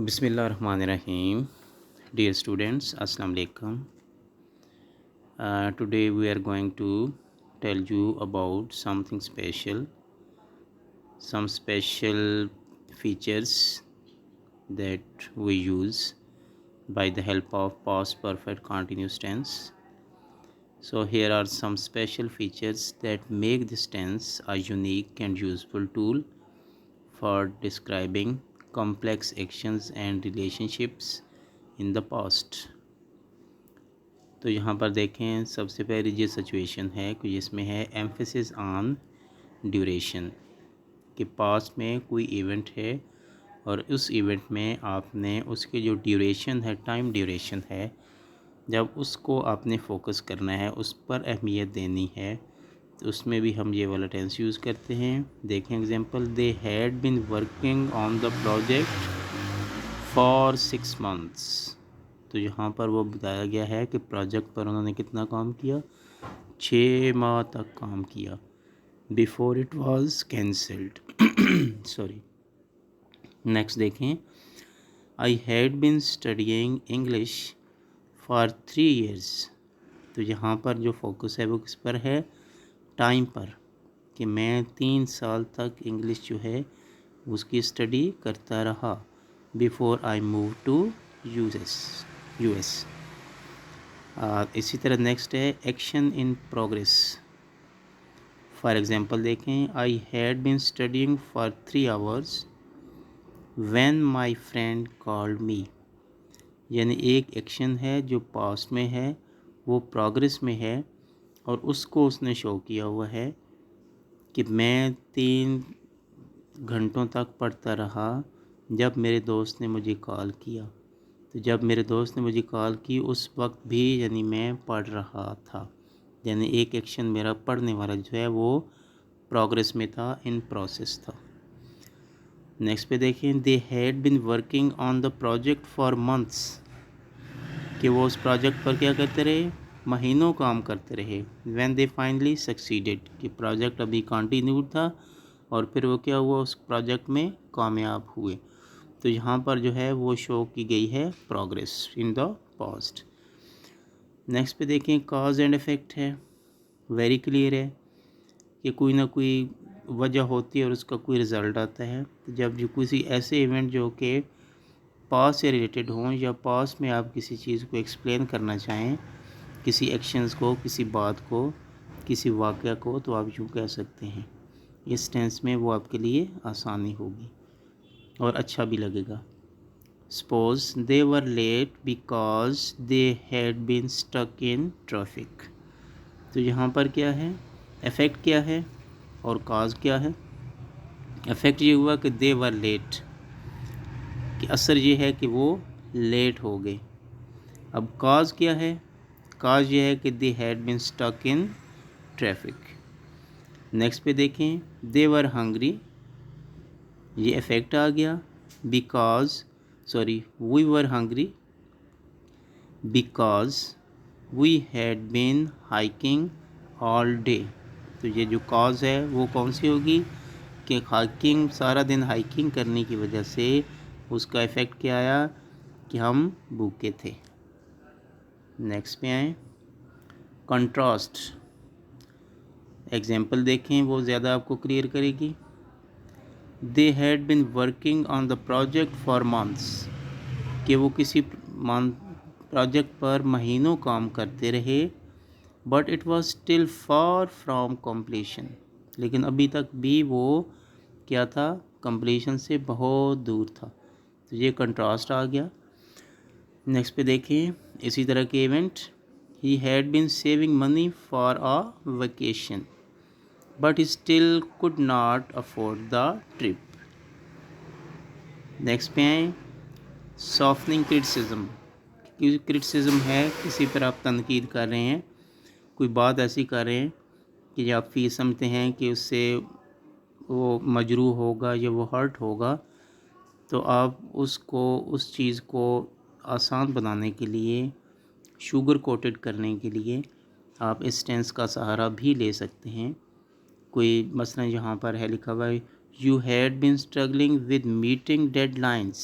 بسم اللہ الرحمن الرحیم. Dear students, Assalamu alaikum. Today we are going to tell you about something special, some special features that we use by the help of past perfect continuous tense. So here are some special features that make this tense a unique and useful tool for describing complex actions and relationships in the past. تو یہاں پر دیکھیں سب سے پہلی یہ situation ہے کہ جس میں ہے ایمفیسس آن ڈیوریشن کہ پاسٹ میں کوئی ایونٹ ہے اور اس ایونٹ میں آپ نے اس کے جو ڈیوریشن ہے ٹائم ڈیوریشن ہے جب اس کو آپ نے فوکس کرنا ہے اس پر اہمیت دینی ہے تو اس میں بھی ہم یہ والا ٹینس یوز کرتے ہیں. دیکھیں example they had been working on the project for 6 months. تو یہاں پر وہ بتایا گیا ہے کہ پروجیکٹ پر انہوں نے کتنا کام کیا 6 ماہ تک کام کیا before it was cancelled. Sorry. Next دیکھیں I had been studying English for 3 years. تو یہاں پر جو فوکس ہے وہ کس پر ہے ٹائم پر کہ میں 3 سال تک انگلش جو ہے اس کی اسٹڈی کرتا رہا before I move to U S. اسی طرح نیکسٹ ہے action in progress. For example دیکھیں I had been studying for 3 hours when my friend called me. یعنی ایک ایکشن ہے جو پاسٹ میں ہے وہ پروگریس میں ہے اور اس کو اس نے شو کیا ہوا ہے کہ میں 3 گھنٹوں تک پڑھتا رہا جب میرے دوست نے مجھے کال کیا. تو جب میرے دوست نے مجھے کال کی اس وقت بھی یعنی میں پڑھ رہا تھا. یعنی ایک ایکشن میرا پڑھنے والا جو ہے وہ پروگریس میں تھا ان پروسیس تھا. نیکسٹ پہ دیکھیں دے had been working on the project for months کہ وہ اس پروجیکٹ پر کیا کرتے رہے مہینوں کام کرتے رہے. وین دے فائنلی سکسیڈیڈ کہ پروجیکٹ ابھی کنٹینیوڈ تھا اور پھر وہ کیا ہوا اس پروجیکٹ میں کامیاب ہوئے. تو یہاں پر جو ہے وہ شو کی گئی ہے progress in the past. Next پہ دیکھیں کاز اینڈ افیکٹ ہے ویری کلیئر ہے کہ کوئی نہ کوئی وجہ ہوتی ہے اور اس کا کوئی رزلٹ آتا ہے. جب جو کسی ایسے ایونٹ جو کہ پاس سے ریلیٹڈ ہوں یا پاس میں آپ کسی چیز کو ایکسپلین کرنا چاہیں کسی ایکشنز کو کسی بات کو کسی واقعہ کو تو آپ یوں کہہ سکتے ہیں. اس ٹینس میں وہ آپ کے لیے آسانی ہوگی اور اچھا بھی لگے گا. Suppose they were late because they had been stuck in traffic. تو یہاں پر کیا ہے افیکٹ کیا ہے اور کاز کیا ہے. افیکٹ یہ ہوا کہ دے ور لیٹ کہ اثر یہ ہے کہ وہ لیٹ ہو گئے. اب کاز کیا ہے کاز یہ ہے کہ they had been stuck in traffic. Next پہ دیکھیں دے ور ہنگری یہ افیکٹ آ گیا we were hungry because we had been hiking all day. تو یہ جو کاز ہے وہ کون سی ہوگی کہ ہائکنگ سارا دن ہائکنگ کرنے کی وجہ سے اس کا افیکٹ کیا آیا کہ ہم بھوکے تھے. نیکسٹ پہ آئیں کنٹراسٹ. ایگزامپل دیکھیں وہ زیادہ آپ کو کلیئر کرے گی. دے had been working on the project for months کہ وہ کسی پروجیکٹ پر مہینوں کام کرتے رہے but it was still for from completion لیکن ابھی تک بھی وہ کیا تھا کمپلیشن سے بہت دور تھا. تو یہ کنٹراسٹ آ گیا. نیکسٹ پہ دیکھیں اسی طرح کے even he had been saving money for a vacation but still could not afford the trip. Next پہ آئیں سافٹنگ کرٹیسزم. کرٹیسزم ہے کسی پر آپ تنقید کر رہے ہیں کوئی بات ایسی کر رہے ہیں کہ آپ سمجھتے ہیں کہ اس سے وہ مجروح ہوگا یا وہ ہرٹ ہوگا تو آپ اس چیز کو آسان بنانے کے لیے شوگر کوٹڈ کرنے کے لیے آپ اس ٹینس کا سہارا بھی لے سکتے ہیں. کوئی مثلا یہاں پر ہے لکھا ہوا ہے you had been struggling with meeting deadlines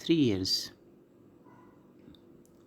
3 years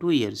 2 years,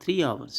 3 hours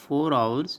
4 hours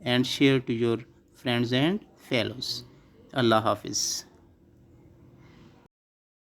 and share to your friends and fellows. Allah Hafiz.